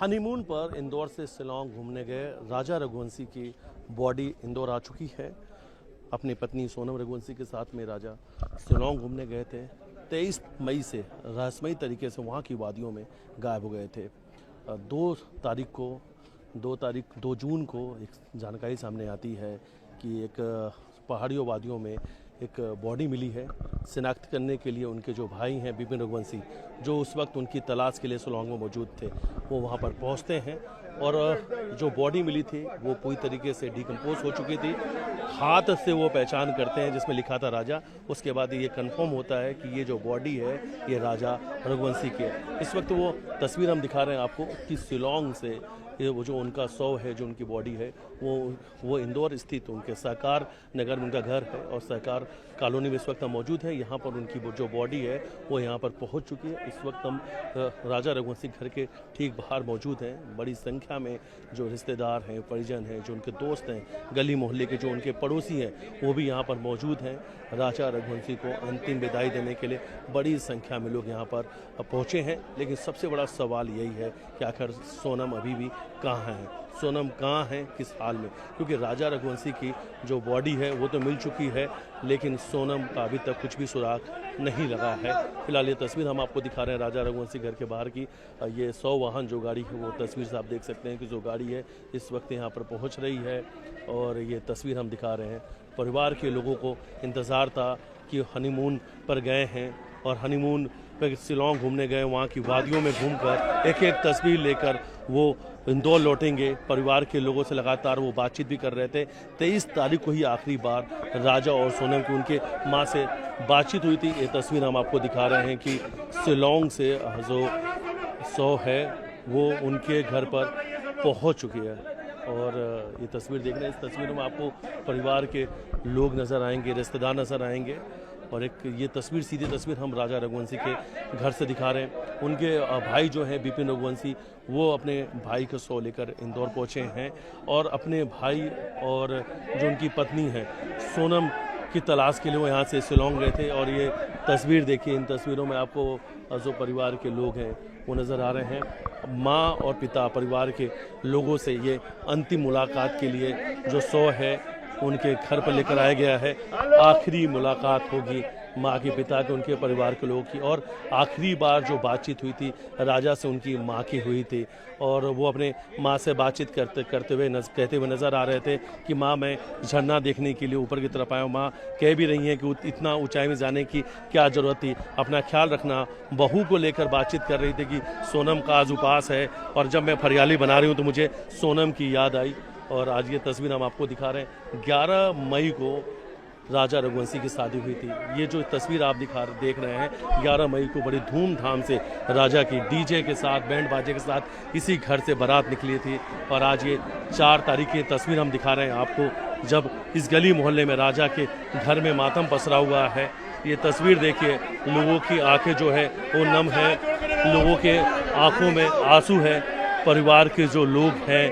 Honeymoon पर इंदौर से शिलांग घूमने गए राजा रघुवंशी की बॉडी इंदौर आ चुकी है। अपनी पत्नी सोनम रघुवंशी के साथ में राजा शिलांग घूमने गए थे। 23 मई से रहस्यमयी तरीके से वहाँ की वादियों में गायब हो गए थे। 2 जून को एक जानकारी सामने आती है कि एक पहाड़ियों वादियों में एक बॉडी मिली है। शिनाख्त करने के लिए उनके जो भाई हैं विपिन रघुवंशी, जो उस वक्त उनकी तलाश के लिए शिलांग में मौजूद थे, वो वहाँ पर पहुँचते हैं और जो बॉडी मिली थी वो पूरी तरीके से डिकम्पोज हो चुकी थी। हाथ से वो पहचान करते हैं जिसमें लिखा था राजा। उसके बाद ये कंफर्म होता है कि ये जो बॉडी है ये राजा रघुवंशी की है। इस वक्त वो तस्वीर हम दिखा रहे हैं आपको कि शिलांग से वो जो उनका शव है, जो उनकी बॉडी है, वो इंदौर स्थित उनके सहकार नगर में उनका घर है और सहकार कॉलोनी में इस वक्त हम मौजूद है। यहाँ पर उनकी जो बॉडी है वो यहाँ पर पहुँच चुकी है। इस वक्त हम राजा रघुवंशी घर के ठीक बाहर मौजूद हैं। बड़ी संख्या में जो रिश्तेदार हैं, परिजन हैं, जो उनके दोस्त हैं, गली मोहल्ले के जो उनके पड़ोसी हैं, वो भी यहाँ पर मौजूद हैं। राजा रघुवंशी को अंतिम विदाई देने के लिए बड़ी संख्या में लोग यहाँ पर पहुँचे हैं। लेकिन सबसे बड़ा सवाल यही है कि आखिर सोनम अभी भी कहाँ है, सोनम कहाँ है, किस हाल में? क्योंकि राजा रघुवंशी की जो बॉडी है वो तो मिल चुकी है, लेकिन सोनम का अभी तक कुछ भी सुराग नहीं लगा है। फिलहाल ये तस्वीर हम आपको दिखा रहे हैं राजा रघुवंशी घर के बाहर की। ये 100 वाहन जो गाड़ी है वो तस्वीर से आप देख सकते हैं कि जो गाड़ी है इस वक्त यहाँ पर पहुँच रही है और ये तस्वीर हम दिखा रहे हैं। परिवार के लोगों को इंतज़ार था कि हनीमून पर गए हैं और हनीमून पर शिलांग घूमने गए, वहाँ की वादियों में घूमकर एक एक तस्वीर लेकर वो इंदौर लौटेंगे। परिवार के लोगों से लगातार वो बातचीत भी कर रहे थे। 23 तारीख को ही आखिरी बार राजा और सोनम की उनके माँ से बातचीत हुई थी। ये तस्वीर हम आपको दिखा रहे हैं कि शिलांग से जो शव है वो उनके घर पर पहुँच चुकी है और ये तस्वीर देख रहे हैं। इस तस्वीर में आपको परिवार के लोग नज़र आएंगे, रिश्तेदार नज़र आएंगे और एक ये तस्वीर, सीधी तस्वीर हम राजा रघुवंशी के घर से दिखा रहे हैं। उनके भाई जो हैं विपिन रघुवंशी, वो अपने भाई का शव लेकर इंदौर पहुंचे हैं और अपने भाई और जो उनकी पत्नी है सोनम की तलाश के लिए वो यहाँ से शिलांग गए थे। और ये तस्वीर देखिए, इन तस्वीरों में आपको जो परिवार के लोग हैं वो नज़र आ रहे हैं। माँ और पिता परिवार के लोगों से ये अंतिम मुलाकात के लिए जो शव है उनके घर पर लेकर आया गया है। आखिरी मुलाकात होगी माँ के, पिता के, उनके परिवार के लोगों की। और आखिरी बार जो बातचीत हुई थी राजा से उनकी माँ की हुई थी और वो अपने माँ से बातचीत कहते हुए नज़र आ रहे थे कि माँ, मैं झरना देखने के लिए ऊपर की तरफ आया हूँ। माँ कह भी रही हैं कि इतना ऊंचाई में जाने की क्या ज़रूरत थी, अपना ख्याल रखना। बहू को लेकर बातचीत कर रही थी कि सोनम का आज उपास है और जब मैं फरियाली बना रही हूँ तो मुझे सोनम की याद आई। और आज ये तस्वीर हम आपको दिखा रहे हैं। 11 मई को राजा रघुवंशी की शादी हुई थी। ये जो तस्वीर आप देख रहे हैं, 11 मई को बड़ी धूमधाम से राजा की डीजे के साथ, बैंड बाजे के साथ इसी घर से बारात निकली थी। और आज ये 4 तारीख की तस्वीर हम दिखा रहे हैं आपको, जब इस गली मोहल्ले में राजा के घर में मातम पसरा हुआ है। ये तस्वीर देखिए, लोगों की आंखें जो है वो नम है, लोगों के आंखों में आंसू है। परिवार के जो लोग हैं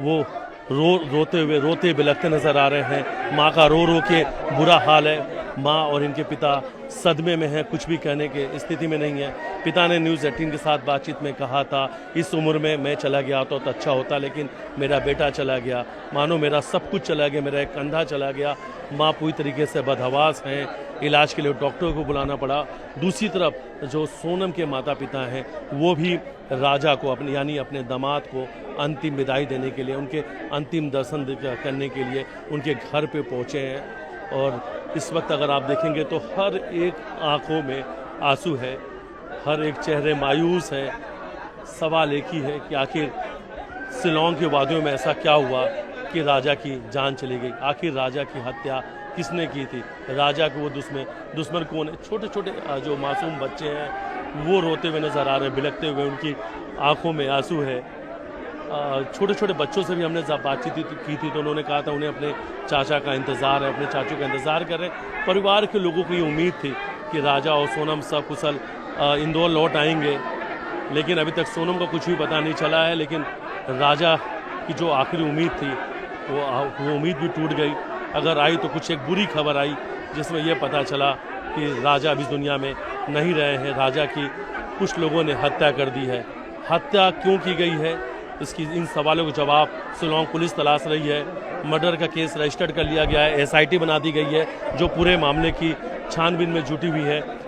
वो रोते बिलखते नजर आ रहे हैं। माँ का रो के बुरा हाल है। माँ और इनके पिता सदमे में हैं, कुछ भी कहने के स्थिति में नहीं है। पिता ने न्यूज़ 18 के साथ बातचीत में कहा था, इस उम्र में मैं चला गया तो अच्छा होता, लेकिन मेरा बेटा चला गया, मानो मेरा सब कुछ चला गया, मेरा एक कंधा चला गया। माँ पूरी तरीके से बदहवास हैं, इलाज के लिए डॉक्टर को बुलाना पड़ा। दूसरी तरफ जो सोनम के माता पिता हैं वो भी राजा को अपने दामाद को अंतिम विदाई देने के लिए, उनके अंतिम दर्शन करने के लिए उनके घर पे पहुँचे हैं। और इस वक्त अगर आप देखेंगे तो हर एक आंखों में आंसू है, हर एक चेहरे मायूस है। सवाल एक ही है कि आखिर शिलांग की वादियों में ऐसा क्या हुआ कि राजा की जान चली गई? आखिर राजा की हत्या किसने की थी? राजा को वो दुश्मन कौन है? छोटे छोटे जो मासूम बच्चे हैं वो रोते हुए नज़र आ रहे हैं, बिलखते हुए, उनकी आंखों में आंसू है। छोटे छोटे बच्चों से भी हमने बातचीत की थी तो उन्होंने कहा था उन्हें अपने चाचा का इंतज़ार है, अपने चाचू का इंतज़ार कर रहे हैं। परिवार के लोगों को ये उम्मीद थी कि राजा और सोनम सकुशल इंदौर लौट आएंगे, लेकिन अभी तक सोनम का कुछ भी पता नहीं चला है। लेकिन राजा की जो आखिरी उम्मीद थी वो उम्मीद भी टूट गई। अगर आई तो कुछ एक बुरी खबर आई जिसमें यह पता चला कि राजा अभी दुनिया में नहीं रहे हैं। राजा की कुछ लोगों ने हत्या कर दी है। हत्या क्यों की गई है, इसकी इन सवालों का जवाब शिलांग पुलिस तलाश रही है। मर्डर का केस रजिस्टर्ड कर लिया गया है, SIT बना दी गई है जो पूरे मामले की छानबीन में जुटी हुई है।